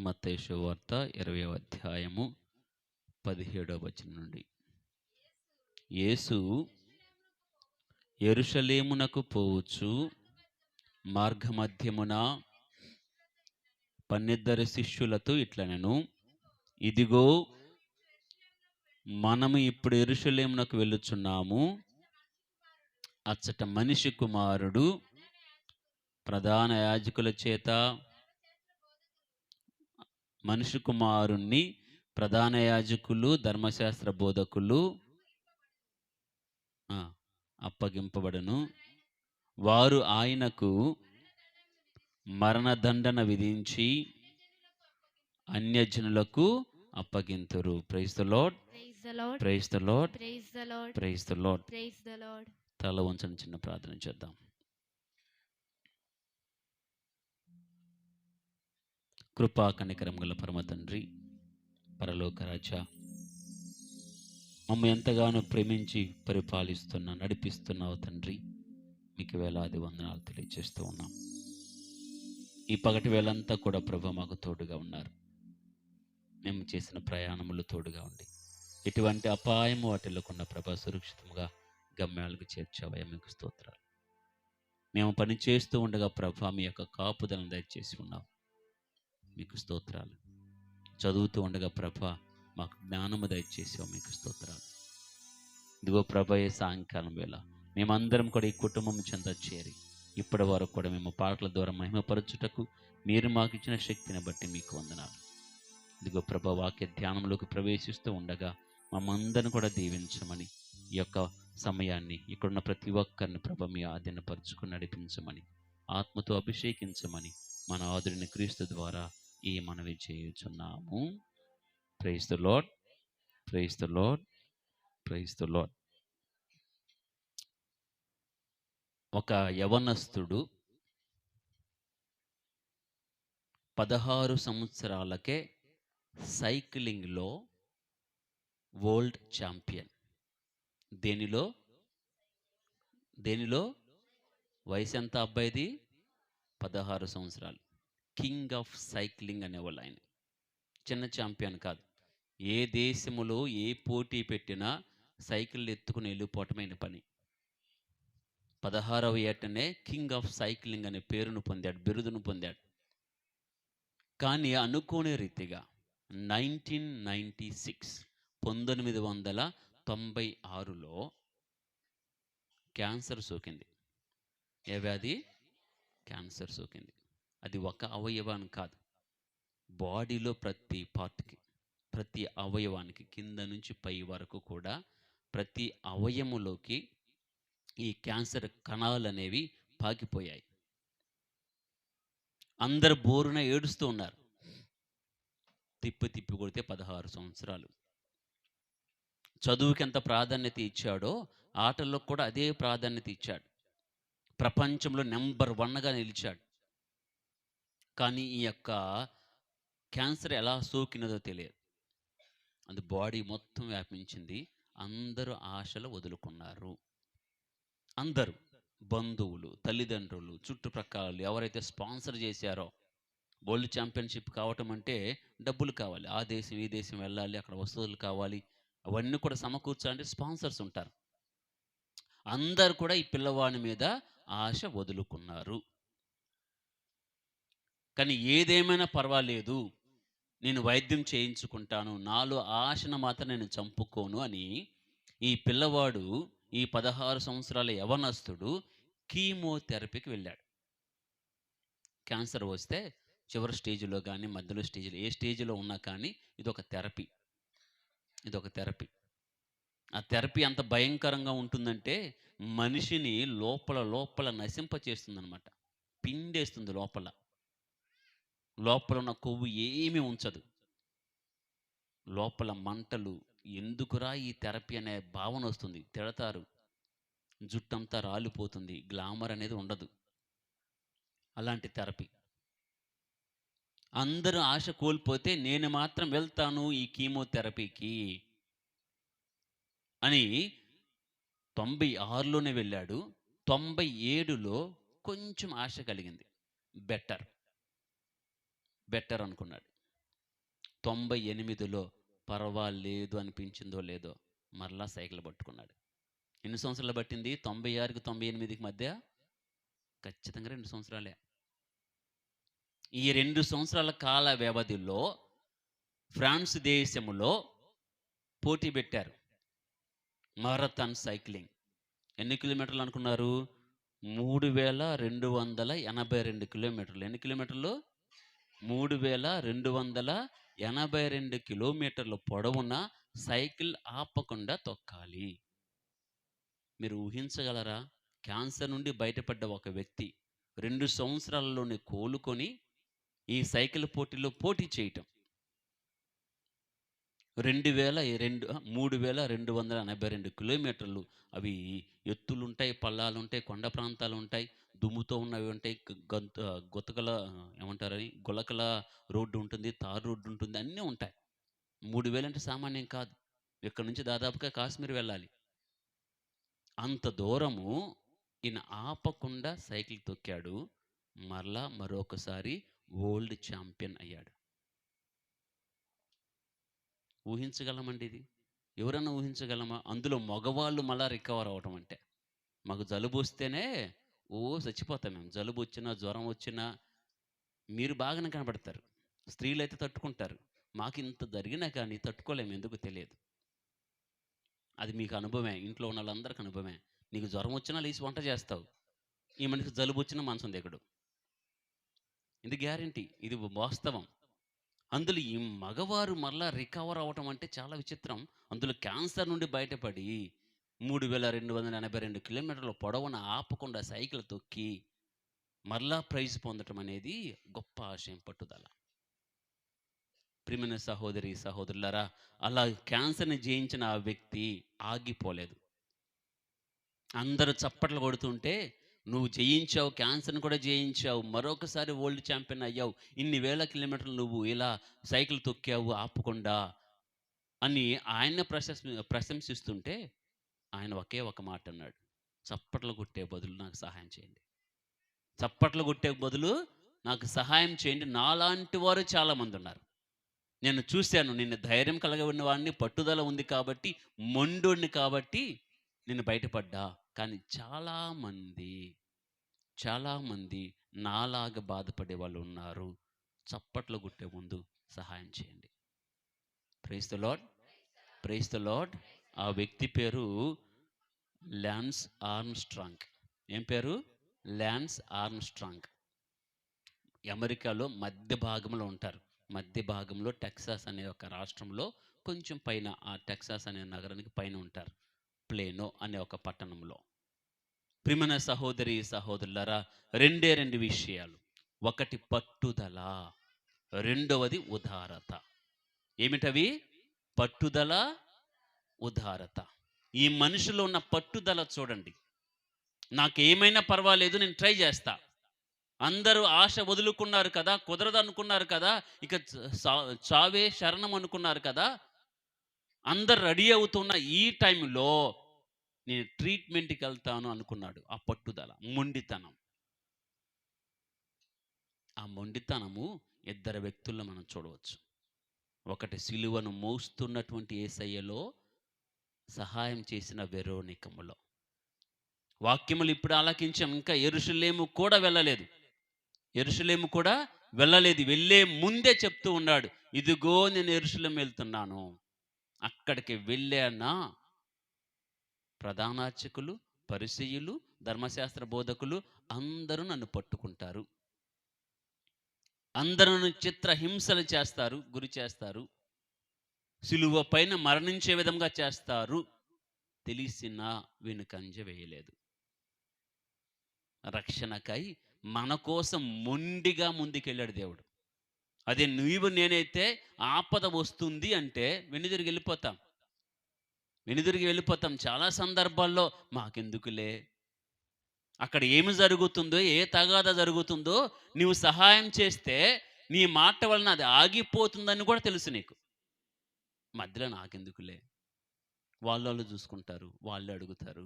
మత్తయి శుభవార్త 20వ అధ్యాయము 17వ వచనం నుండి. యేసు యెరూషలేమునకు పోవచ్చు మార్గమధ్యమున 12 శిష్యులతో ఇట్లనెను, ఇదిగో మనము ఇప్పుడు యెరూషలేమునకు వెళ్ళుచున్నాము. అచ్చట మనిషి కుమారుడు ప్రధాన యాజకుల చేత మనిషి కుమారుణ్ణి ప్రధాన యాజకులు ధర్మశాస్త్ర బోధకులు అప్పగింపబడను. వారు ఆయనకు మరణదండన విధించి అన్యజనులకు అప్పగింతురు. Praise the Lord, praise the Lord, praise the Lord. తల వంచని చిన్న ప్రార్థన చేద్దాం. కృపా కనికరం గల పరమ తండ్రి, పరలోక రాజా, మమ్మ ఎంతగానో ప్రేమించి పరిపాలిస్తున్నా నడిపిస్తున్నావు తండ్రి. మీకు వేలాది వందనాలు తెలియజేస్తూ ఉన్నాం. ఈ పగటి వేళంతా కూడా ప్రభు మాకు తోడుగా ఉన్నారు. మేము చేసిన ప్రయాణములు తోడుగా ఉండి ఎటువంటి అపాయము వాటిల్లకుండా ప్రభా సురక్షితంగా గమ్యాలకు చేర్చావయ్యా, మీకు స్తోత్రాలు. మేము పని చేస్తూ ఉండగా ప్రభా మీ యొక్క కాపుదలను దయచేసి ఉన్నావు, మీకు స్తోత్రాలు. చదువుతూ ఉండగా ప్రభా మాకు జ్ఞానము దయచేసావు, మీకు స్తోత్రాలు. ఇదిగో ప్రభా, ఏ సాయంకాలం వేళ మేమందరం కూడా ఈ కుటుంబం చెంత చేరి ఇప్పటి వరకు కూడా మేము పాటల ద్వారా మహిమపరచుటకు మీరు మాకు ఇచ్చిన శక్తిని బట్టి మీకు వందనాలు. ఇదిగో ప్రభా, వాక్య ధ్యానంలోకి ప్రవేశిస్తూ ఉండగా మమ్మందరిని కూడా దీవించమని, ఈ యొక్క సమయాన్ని ఇక్కడున్న ప్రతి ఒక్కరిని ప్రభ మీ ఆధీనపరుచుకుని నడిపించమని, ఆత్మతో అభిషేకించమని మన ఆదుడిని క్రీస్తు ద్వారా ఈ మనవి చేయుచున్నాము. Praise the Lord, praise the Lord, praise the Lord. ఒక యవనస్తుడు 16 సంవత్సరాలకే సైక్లింగ్లో వరల్డ్ ఛాంపియన్. దేనిలో వయసు ఎంత అబ్బాయిది? 16 సంవత్సరాలు. కింగ్ ఆఫ్ సైక్లింగ్ అనేవాళ్ళు ఆయన. చిన్న ఛాంపియన్ కాదు. ఏ దేశములో ఏ పోటీ పెట్టినా సైకిల్ ఎత్తుకుని వెళ్ళిపోవటమైన పని. 16వ ఏటనే కింగ్ ఆఫ్ సైక్లింగ్ అనే పేరును పొందాడు, బిరుదును పొందాడు. కానీ అనుకోని రీతిగా 1996లో క్యాన్సర్ సోకింది. ఏ వ్యాధి? క్యాన్సర్ సోకింది. అది ఒక అవయవాన్ని కాదు, బాడీలో ప్రతి పార్ట్కి, ప్రతి అవయవానికి కింద నుంచి పై వరకు కూడా ప్రతి అవయములోకి ఈ క్యాన్సర్ కణాలు అనేవి పాకిపోయాయి. అందరు బోరున ఏడుస్తూ ఉన్నారు. తిప్పి కొడితే 16 సంవత్సరాలు. చదువుకి ఎంత ప్రాధాన్యత ఇచ్చాడో ఆటల్లో కూడా అదే ప్రాధాన్యత ఇచ్చాడు. ప్రపంచంలో నెంబర్ 1గా నిలిచాడు. కానీ ఈ యొక్క క్యాన్సర్ ఎలా సోకినదో తెలియదు. అది బాడీ మొత్తం వ్యాపించింది. అందరూ ఆశలు వదులుకున్నారు. అందరూ, బంధువులు, తల్లిదండ్రులు, చుట్టుప్రక్కల ఎవరైతే స్పాన్సర్ చేశారో, వరల్డ్ ఛాంపియన్షిప్ కావటం అంటే డబ్బులు కావాలి. ఆ దేశం ఈ దేశం వెళ్ళాలి, అక్కడ వస్తువులు కావాలి, అవన్నీ కూడా సమకూర్చాలంటే స్పాన్సర్స్ ఉంటారు. అందరు కూడా ఈ పిల్లవాడి మీద ఆశ వదులుకున్నారు. కానీ ఏదేమైనా పర్వాలేదు, నేను వైద్యం చేయించుకుంటాను, నాలో ఆశను మాత్రం నేను చంపుకోను అని ఈ పిల్లవాడు, ఈ 16 సంవత్సరాల యవనస్తుడు కీమోథెరపీకి వెళ్ళాడు. క్యాన్సర్ వస్తే చివరి స్టేజ్లో కానీ మధ్యలో స్టేజ్లో ఏ స్టేజ్లో ఉన్నా కానీ ఇదొక థెరపీ. ఆ థెరపీ అంత భయంకరంగా ఉంటుందంటే మనిషిని లోపల నశింపచేస్తుందన్నమాట. పిండేస్తుంది. లోపల ఉన్న కొవ్వు ఏమీ ఉంచదు. లోపల మంటలు, ఎందుకురా ఈ థెరపీ అనే భావన వస్తుంది. తిడతారు, జుట్టంతా రాలిపోతుంది, గ్లామర్ అనేది ఉండదు. అలాంటి థెరపీ. అందరూ ఆశ కోల్పోతే నేను మాత్రం వెళ్తాను ఈ కీమోథెరపీకి అని 96లోనే వెళ్ళాడు. 97లో కొంచెం ఆశ కలిగింది. బెటర్ అనుకున్నాడు. 98లో పర్వాలేదు అనిపించిందో లేదో మరలా సైకిల్ పట్టుకున్నాడు. ఎన్ని సంవత్సరాలు పట్టింది? 96కి 98కి మధ్య ఖచ్చితంగా 2 సంవత్సరాలే. ఈ 2 సంవత్సరాల కాల వ్యవధిలో ఫ్రాన్స్ దేశములో పోటీ పెట్టారు. Marathon cycling. ఎన్ని కిలోమీటర్లు అనుకున్నారు? 3282 కిలోమీటర్లు. ఎన్ని కిలోమీటర్లు? 3282 కిలోమీటర్ల పొడవున సైకిల్ ఆపకుండా తొక్కాలి. మీరు ఊహించగలరా? క్యాన్సర్ నుండి బయటపడ్డ ఒక వ్యక్తి 2 సంవత్సరాలలోనే కోలుకొని ఈ సైకిల్ పోటీలో పోటీ చేయటం. 3282 కిలోమీటర్లు. అవి ఎత్తులుంటాయి, పల్లాలుంటాయి, కొండ ప్రాంతాలు ఉంటాయి, దుమ్ముతో ఉన్నవి ఉంటాయి, గుతకల ఏమంటారని గులకల రోడ్డు ఉంటుంది, తారు రోడ్డు ఉంటుంది, అన్నీ ఉంటాయి. 3000 అంటే సామాన్యం కాదు. ఇక్కడ నుంచి దాదాపుగా కాశ్మీర్ వెళ్ళాలి. అంత దూరము ఈయన ఆపకుండా సైకిల్ తొక్కాడు. మరలా మరొకసారి వరల్డ్ ఛాంపియన్ అయ్యాడు. ఊహించగలమండి ఇది? ఎవరన్నా ఊహించగలమా? అందులో మగవాళ్ళు మళ్ళా రికవర్ అవ్వటం అంటే. మాకు జలుబు వస్తేనే చచ్చిపోతాం మేము. జలుబు వచ్చినా, జ్వరం వచ్చినా మీరు బాగానే కనబడతారు. స్త్రీలైతే తట్టుకుంటారు. మాకు ఇంత జరిగినా కానీ తట్టుకోలేము, ఎందుకు తెలియదు. అది మీకు అనుభవమే, ఇంట్లో ఉన్న వాళ్ళందరికీ అనుభవమే. నీకు జ్వరం వచ్చినా లేచి వంట చేస్తావు. ఈ మనిషికి జలుబు వచ్చినా మంచం దిగడు. ఇది గ్యారంటీ, ఇది వాస్తవం. అందులో ఈ మగవారు మరలా రికవర్ అవ్వటం అంటే చాలా విచిత్రం. అందులో క్యాన్సర్ నుండి బయటపడి 3282 కిలోమీటర్ల పొడవున ఆపకుండా సైకిల్ తొక్కి మరలా ప్రైజ్ పొందటం అనేది గొప్ప ఆశయం, పట్టుదల. ప్రియమైన సహోదరి సహోదరులారా, అలా క్యాన్సర్ని జయించిన ఆ వ్యక్తి ఆగిపోలేదు. అందరూ చప్పట్లు కొడుతుంటే, నువ్వు జయించావు, క్యాన్సర్ని కూడా జయించావు, మరొకసారి వరల్డ్ ఛాంపియన్ అయ్యావు, ఇన్ని వేల కిలోమీటర్లు నువ్వు ఇలా సైకిల్ తొక్కావు ఆపకుండా అని ఆయన ప్రశంసిస్తుంటే ఆయన ఒకే ఒక మాట అన్నాడు: చప్పట్లు కొట్టే బదులు నాకు సహాయం చేయండి. చప్పట్లు కొట్టే బదులు నాకు సహాయం చేయండి. నాలాంటి వారు చాలామంది ఉన్నారు. నేను చూశాను, నిన్ను ధైర్యం కలిగిన వాడిని, పట్టుదల ఉంది కాబట్టి, మొండోడిని కాబట్టి నేను బయటపడ్డా. కానీ చాలామంది నాలాగా బాధపడే వాళ్ళు ఉన్నారు. చప్పట్లు కొట్టే ముందు సహాయం చేయండి. Praise the Lord, praise the Lord. ఆ వ్యక్తి పేరు లాన్స్ ఆర్మ్స్ట్రాంగ్. ఏం పేరు? Lance Armstrong. అమెరికాలో మధ్య భాగంలో ఉంటారు. మధ్య భాగంలో టెక్సాస్ అనే ఒక రాష్ట్రంలో కొంచెం పైన, ఆ టెక్సాస్ అనే నగరానికి పైన ఉంటారు, ప్లేనో అనే ఒక పట్టణంలో. ప్రియమైన సహోదరి సహోదరులారా, రెండు విషయాలు. ఒకటి పట్టుదల, రెండవది ఉదారత. ఏమిటవి? పట్టుదల, ఉదారత. ఈ మనిషిలో ఉన్న పట్టుదల చూడండి. నాకేమైనా పర్వాలేదు, నేను ట్రై చేస్తా. అందరూ ఆశ వదులుకున్నారు కదా, కుదరదు అనుకున్నారు కదా, ఇక చావే శరణం అనుకున్నారు కదా, అందరు రెడీ అవుతున్న ఈ టైంలో నేను ట్రీట్మెంట్కి వెళ్తాను అనుకున్నాడు. ఆ పట్టుదల, మొండితనం. ఆ మొండితనము ఇద్దరు వ్యక్తుల్లో మనం చూడవచ్చు. ఒకటి సిలువను మోస్తున్నటువంటి యేసయ్యలో, సహాయం చేసిన వెరోనికములో. వాక్యములు ఇప్పుడు ఆలకించాం. ఇంకా యెరూషలేము కూడా వెళ్ళలేదు. యెరూషలేము కూడా వెళ్ళలేదు. వెళ్ళే ముందే చెప్తూ ఉన్నాడు, ఇదిగో నేను యెరూషలేము వెళ్తున్నాను. అక్కడికి వెళ్ళానా ప్రధానార్చకులు, పరిసయ్యులు, ధర్మశాస్త్ర బోధకులు అందరూ నన్ను పట్టుకుంటారు. అందరూ చిత్రహింసలు చేస్తారు, గురి చేస్తారు, సిలువ పైన మరణించే విధంగా చేస్తారు. తెలిసినా వెనుకంజ వేయలేదు. రక్షణకై మన కోసం మొండిగా ముందుకెళ్ళాడు దేవుడు. అదే నువ్వు నేనైతే ఆపద వస్తుంది అంటే వెనుదిరిగి వెళ్ళిపోతాం. చాలా సందర్భాల్లో మాకెందుకులే, అక్కడ ఏమి జరుగుతుందో, ఏ తగాదా జరుగుతుందో నీవు సహాయం చేస్తే నీ మాట వలన అది ఆగిపోతుందని కూడా తెలుసు నీకు. మధ్యలో నాకెందుకులే, వాళ్ళు చూసుకుంటారు, వాళ్ళు అడుగుతారు.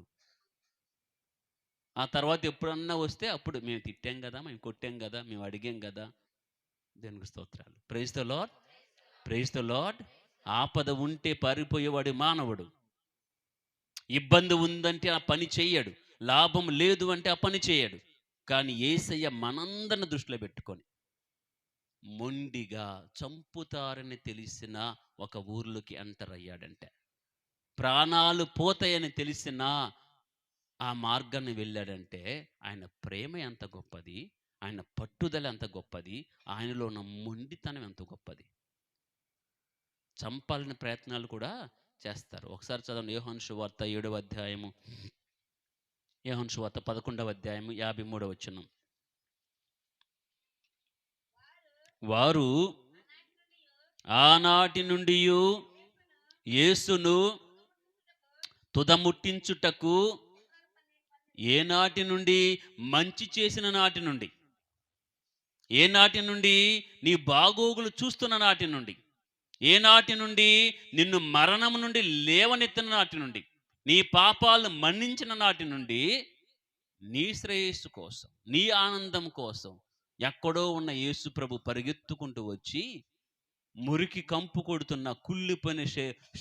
ఆ తర్వాత ఎప్పుడన్నా వస్తే అప్పుడు మేము తిట్టాం కదా, మేము కొట్టాం కదా, మేము అడిగాం కదా. దేవునికి స్తోత్రాలు. Praise the Lord, praise the Lord. ఆపద ఉంటే పారిపోయేవాడు మానవుడు. ఇబ్బంది ఉందంటే ఆ పని చెయ్యడు. లాభం లేదు అంటే ఆ పని చేయడు. కానీ యేసయ్య మనందరిని దృష్టిలో పెట్టుకొని మొండిగా చంపుతారని తెలిసిన ఒక ఊర్లోకి ఎంటర్ అయ్యాడంటే, ప్రాణాలు పోతాయని తెలిసిన ఆ మార్గాన్ని వెళ్ళాడంటే, ఆయన ప్రేమ ఎంత గొప్పది, ఆయన పట్టుదల ఎంత గొప్పది, ఆయనలో ఉన్న మొండితనం ఎంత గొప్పది. చంపాలని ప్రయత్నాలు కూడా చేస్తారు. ఒకసారి చదవండి యోహాను సువార్త 7వ అధ్యాయము, యోహాను సువార్త 11వ అధ్యాయము 53వ వచనం. వారు ఆనాటి నుండి యేసును తుదముట్టించుటకు, ఏనాటి నుండి? మంచి చేసిన నాటి నుండి. ఏ నాటి నుండి? నీ బాగోగులు చూస్తున్న నాటి నుండి. ఏ నాటి నుండి? నిన్ను మరణం నుండి లేవనెత్తిన నాటి నుండి, నీ పాపాలను మన్నించిన నాటి నుండి, నీ శ్రేయస్సు కోసం, నీ ఆనందం కోసం ఎక్కడో ఉన్న యేసు ప్రభు పరిగెత్తుకుంటూ వచ్చి, మురికి కంపు కొడుతున్న కుళ్ళిపోయిన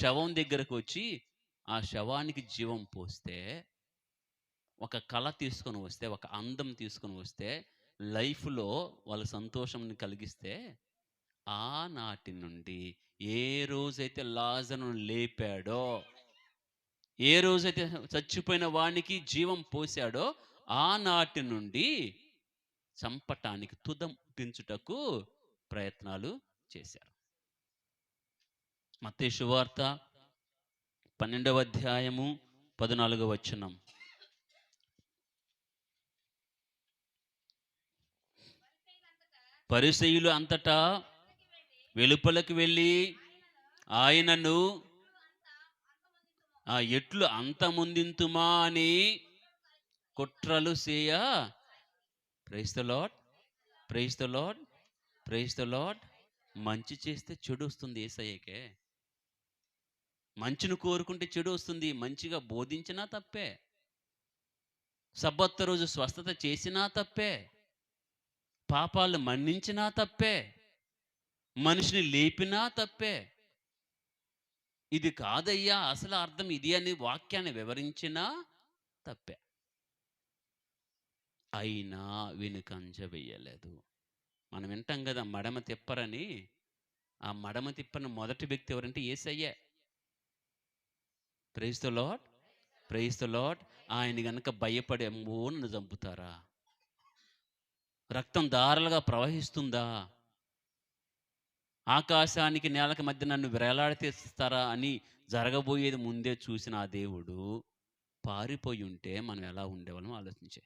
శవం దగ్గరకు వచ్చి ఆ శవానికి జీవం పోస్తే, ఒక కళ తీసుకొని వస్తే, ఒక అందం తీసుకొని వస్తే, లైఫ్లో వాళ్ళ సంతోషంని కలిగిస్తే, ఆనాటి నుండి ఏ రోజైతే లాజరును లేపాడో, ఏ రోజైతే చచ్చిపోయిన వానికి జీవం పోశాడో, ఆనాటి నుండి చంపటానికి, తుదముట్టించుటకు ప్రయత్నాలు చేశారు. మత్తయి సువార్త 12వ అధ్యాయము 14వ వచనం. పరిసయ్యులు అంతటా వెలుపలకు వెళ్ళి ఆయనను ఎట్లు అంతమొందింతుమా అని కుట్రలు చేయ. Praise the Lord, praise the Lord, praise the Lord. మంచి చేస్తే చెడు వస్తుంది యేసయ్యకే. మంచిని కోరుకుంటే చెడు వస్తుంది. మంచిగా బోధించినా తప్పే, సబ్బత్ రోజు స్వస్థత చేసినా తప్పే, పాపాలు మన్నించినా తప్పే, మనిషిని లేపినా తప్పే. ఇది కాదయ్యా అసలు అర్థం ఇది అని వాక్యాన్ని వివరించినా తప్పే. అయినా వెనుకంజ వెయ్యలేదు. మనం వింటాం కదా మడమ తిప్పరని. ఆ మడమ తిప్పని మొదటి వ్యక్తి ఎవరంటే యేసయ్యే. Praise the Lord, praise the Lord. ఆయన గనక భయపడి అమ్మో నన్ను చంపుతారా, రక్తం దారలుగా ప్రవహిస్తుందా, ఆకాశానికి నేలకు మధ్య నన్ను వేలాడతీస్తారా అని జరగబోయేది ముందే చూసిన ఆ దేవుడు పారిపోయి ఉంటే మనం ఎలా ఉండేవాళ్ళం ఆలోచించే.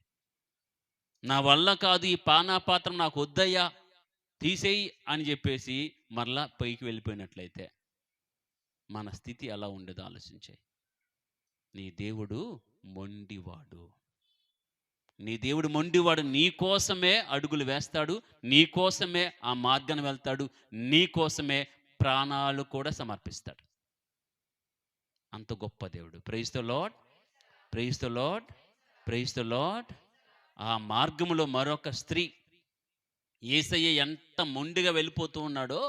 నా వల్ల కాదు, ఈ పానాపాత్రం నాకు వద్దయ్యా తీసేయి అని చెప్పేసి మరలా పైకి వెళ్ళిపోయినట్లయితే మన స్థితి ఎలా ఉండేదో ఆలోచించే. నీ దేవుడు మొండివాడు. నీ దేవుడు మొండివాడు. నీ కోసమే అడుగులు వేస్తాడు, నీ కోసమే ఆ మార్గాన్ని వెళ్తాడు, నీ కోసమే ప్రాణాలు కూడా సమర్పిస్తాడు. అంత గొప్ప దేవుడు. Praise the Lord, praise the Lord, praise the Lord. ఆ మార్గములో మరొక స్త్రీ, యేసయ్య ఎంత మొండిగా వెళ్ళిపోతూ ఉన్నాడో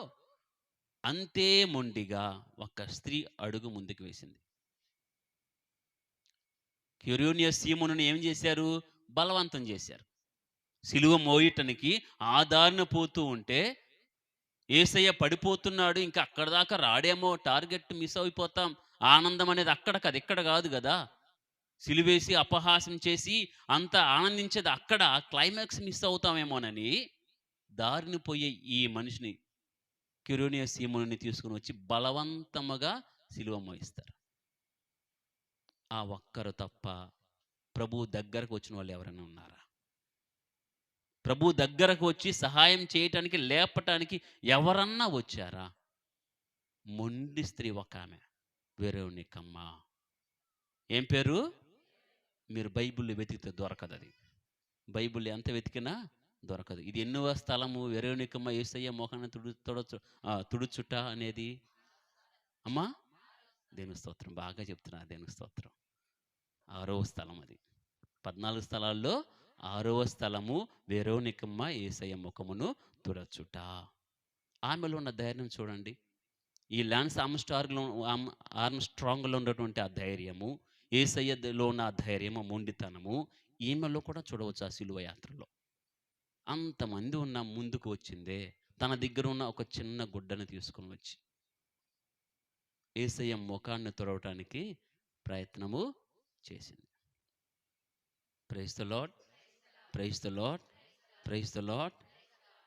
అంతే మొండిగా ఒక స్త్రీ అడుగు ముందుకు వేసింది. క్యూరియోనియస్ సీమోనుని ఏం చేశారు? బలవంతం చేశారు. సిలువ మోయటానికి ఆ దారిన పోతూ ఉంటే యేసయ్య పడిపోతున్నాడు, ఇంకా అక్కడ దాకా రాడేమో, టార్గెట్ మిస్ అయిపోతాం, ఆనందం అనేది అక్కడ కాదు, ఇక్కడ కాదు కదా. సిలువేసి అపహాసం చేసి అంత ఆనందించేది అక్కడ, క్లైమాక్స్ మిస్ అవుతామేమోనని దారిని పోయే ఈ మనిషిని, క్యూరియోనియస్ సీమోనుని తీసుకుని వచ్చి బలవంతముగా సిలువ మోయిస్తారు. ఆ ఒక్కరు తప్ప ప్రభు దగ్గరకు వచ్చిన వాళ్ళు ఎవరైనా ఉన్నారా? ప్రభు దగ్గరకు వచ్చి సహాయం చేయటానికి, లేపటానికి ఎవరన్నా వచ్చారా? మొండి స్త్రీ ఒక ఆమె, వెరోనికమ్మ. ఏం పేరు? మీరు బైబిల్లో వెతికితే దొరకదు. అది బైబిల్ ఎంత వెతికినా దొరకదు. ఇది ఎన్నవ స్థలము? వెరోనికమ్మ యేసయ్య మోకాన్ని తుడుచుట అనేది. అమ్మా దేవుని స్తోత్రం, బాగా చెప్తున్నా, దేవుని స్తోత్రం. 6వ స్థలం అది. 14 స్థలాల్లో 6వ స్థలము వెరోనికమ్మ యేసయ్య ముఖమును తుడచుట. ఆమెలో ఉన్న ధైర్యం చూడండి. ఈ లాన్స్ ఆర్మ్‌స్ట్రాంగ్‌లో ఉన్నటువంటి ఆ ధైర్యము, యేసయ్యలో ఉన్న ఆ ధైర్యము, మొండితనము ఈమెలో కూడా చూడవచ్చు ఆ సిలువ యాత్రలో. అంతమంది ఉన్న ముందుకు వచ్చిందే, తన దగ్గరున్న ఒక చిన్న గుడ్డను తీసుకొని వచ్చి, యేసయ్య మొఖాన్ని తుడవటానికి ప్రయత్నము చేసింది. Praise the Lord. Praise the Lord. Praise the Lord.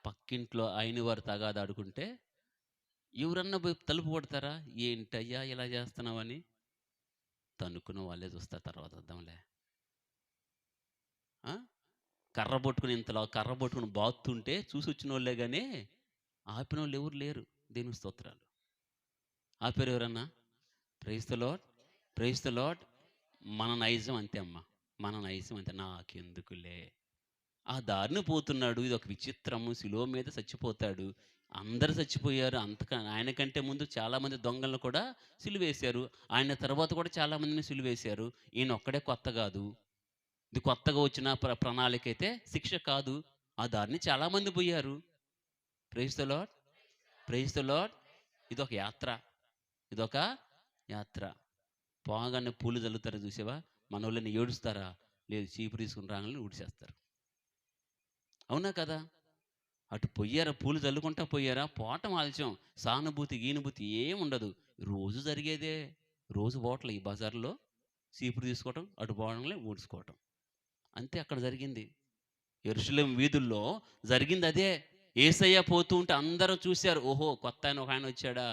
పక్కింట్లో అయిన వారు తగాదాడుకుంటే ఎవరన్నా పోయి తలుపు కొడతారా? ఏంటయ్యా ఇలా చేస్తున్నావని? తన్నుకున్న వాళ్ళే చూస్తారు, తర్వాత వద్దాంలే. ఆ! కర్ర పట్టుకొని ఇంతలా కర్ర పట్టుకొని బాదుతుంటే చూసొచ్చినోళ్ళే గానీ, ఆపినోళ్ళు ఎవరు లేరు. దేవునికి స్తోత్రాలు. ఆపారు ఎవరన్నా? Praise the Lord. Praise the Lord. మన నైజం అంతే అమ్మ. మన నైజం అంతే. నాకెందుకులే. ఆ దారిన పోతున్నాడు. ఇదొక విచిత్రము. శిలువ మీద చచ్చిపోతాడు. అందరూ చచ్చిపోయారు. ఆయన కంటే ముందు చాలామంది దొంగలను కూడా సిలువేశారు. ఆయన తర్వాత కూడా చాలామందిని సిలువేశారు. ఈయనొక్కడే కొత్త గాదు. ఇది కొత్తగా వచ్చిన ప్రణాళికైతే శిక్ష కాదు. ఆ దారిని చాలామంది పోయారు. Praise the Lord. Praise the Lord. ఇదొక యాత్ర. ఇదొక యాత్ర. పోగానే పూలు చల్లుతారు చూసావా? మనోళ్ళని ఏడుస్తారా? లేదు, చీపురు తీసుకుని రాగానే ఊడ్చేస్తారు. అవునా కదా? అటు పొయ్యారా, పూలు చల్లుకుంటా పోయారా, పోవటం ఆలస్యం. సానుభూతి, గీనుభూతి ఏముండదు. రోజు జరిగేదే. రోజు పోవట్లే ఈ బజార్‌లో చీపురు తీసుకోవటం, అటు పోవడంలే ఊడ్చుకోవటం. అంతే అక్కడ జరిగింది. యెరూషలేము వీధుల్లో జరిగిందదే. యేసయ్య పోతూ ఉంటే అందరూ చూశారు. ఓహో! కొత్తాయన ఒకాయన వచ్చాడా?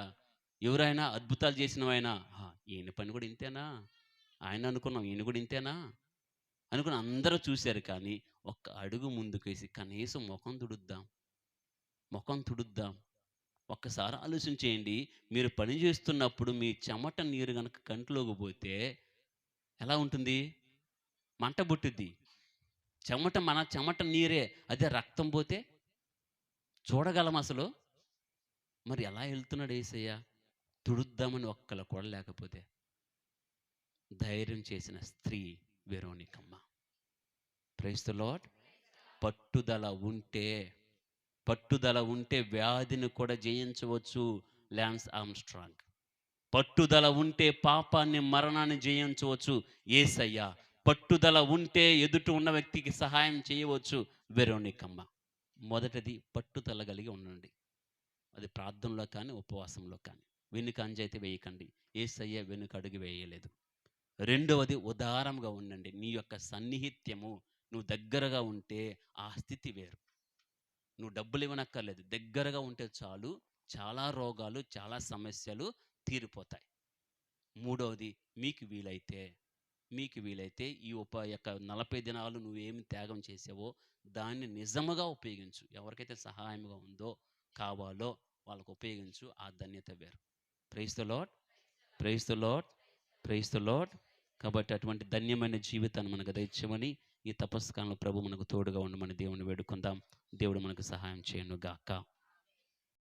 ఎవరాయన? అద్భుతాలు చేసినవాయన. ఆహా! ఈయన పని కూడా ఇంతేనా? ఆయన అనుకున్నాం, ఈయన కూడా ఇంతేనా? అనుకుని అందరూ చూశారు. కానీ ఒక్క అడుగు ముందుకేసి కనీసం మొఖం తుడుద్దాం. ఒక్కసారి ఆలోచన చేయండి. మీరు పని చేస్తున్నప్పుడు మీ చెమట నీరు గనక కంట్లోకి పోతే ఎలా ఉంటుంది? మంట పుట్టిద్ది. మన చెమట నీరే. అదే రక్తం పోతే చూడగలం అసలు? మరి ఎలా ఎళ్తున్నాడు యేసయ్య? తుడుద్దామని ఒక్కళ్ళు కూడా లేకపోతే. ధైర్యం చేసిన స్త్రీ వెరోనికమ్మ. Praise the lord. పట్టుదల ఉంటే వ్యాధిని కూడా జయించవచ్చు. Lance Armstrong. పట్టుదల ఉంటే పాపాన్ని, మరణాన్ని జయించవచ్చు. యేసయ్య. పట్టుదల ఉంటే ఎదుట ఉన్న వ్యక్తికి సహాయం చేయవచ్చు. వెరోనికమ్మ. మొదటిది పట్టుదల కలిగి ఉండండి. అది ప్రార్థనలో కానీ, ఉపవాసంలో కానీ. వెనుక అంజైతే వేయకండి. యేసయ్య వెనుక అడుగు వేయలేదు. రెండవది ఉదారంగా ఉండండి. నీ యొక్క సన్నిహిత్యము, నువ్వు దగ్గరగా ఉంటే ఆ స్థితి వేరు. నువ్వు డబ్బులు ఇవ్వనక్కర్లేదు. దగ్గరగా ఉంటే చాలు. చాలా రోగాలు, చాలా సమస్యలు తీరిపోతాయి. మూడవది, మీకు వీలైతే ఈ యొక్క 40 దినాలు నువ్వేమి త్యాగం చేసావో దాన్ని నిజముగా ఉపయోగించు. ఎవరికైతే సహాయంగా ఉందో, కావాలో వాళ్ళకు ఉపయోగించు. ఆ ధన్యత వేరు. Praise the Lord. Praise the Lord. Praise the Lord. కాబట్టి అటువంటి ధన్యమైన జీవితాన్ని మనకు దయచేయమని, ఈ తపస్సు కాలంలో ప్రభు మనకు తోడుగా ఉండమని దేవుని వేడుకుందాం. దేవుడు మనకు సహాయం చేయను గాక.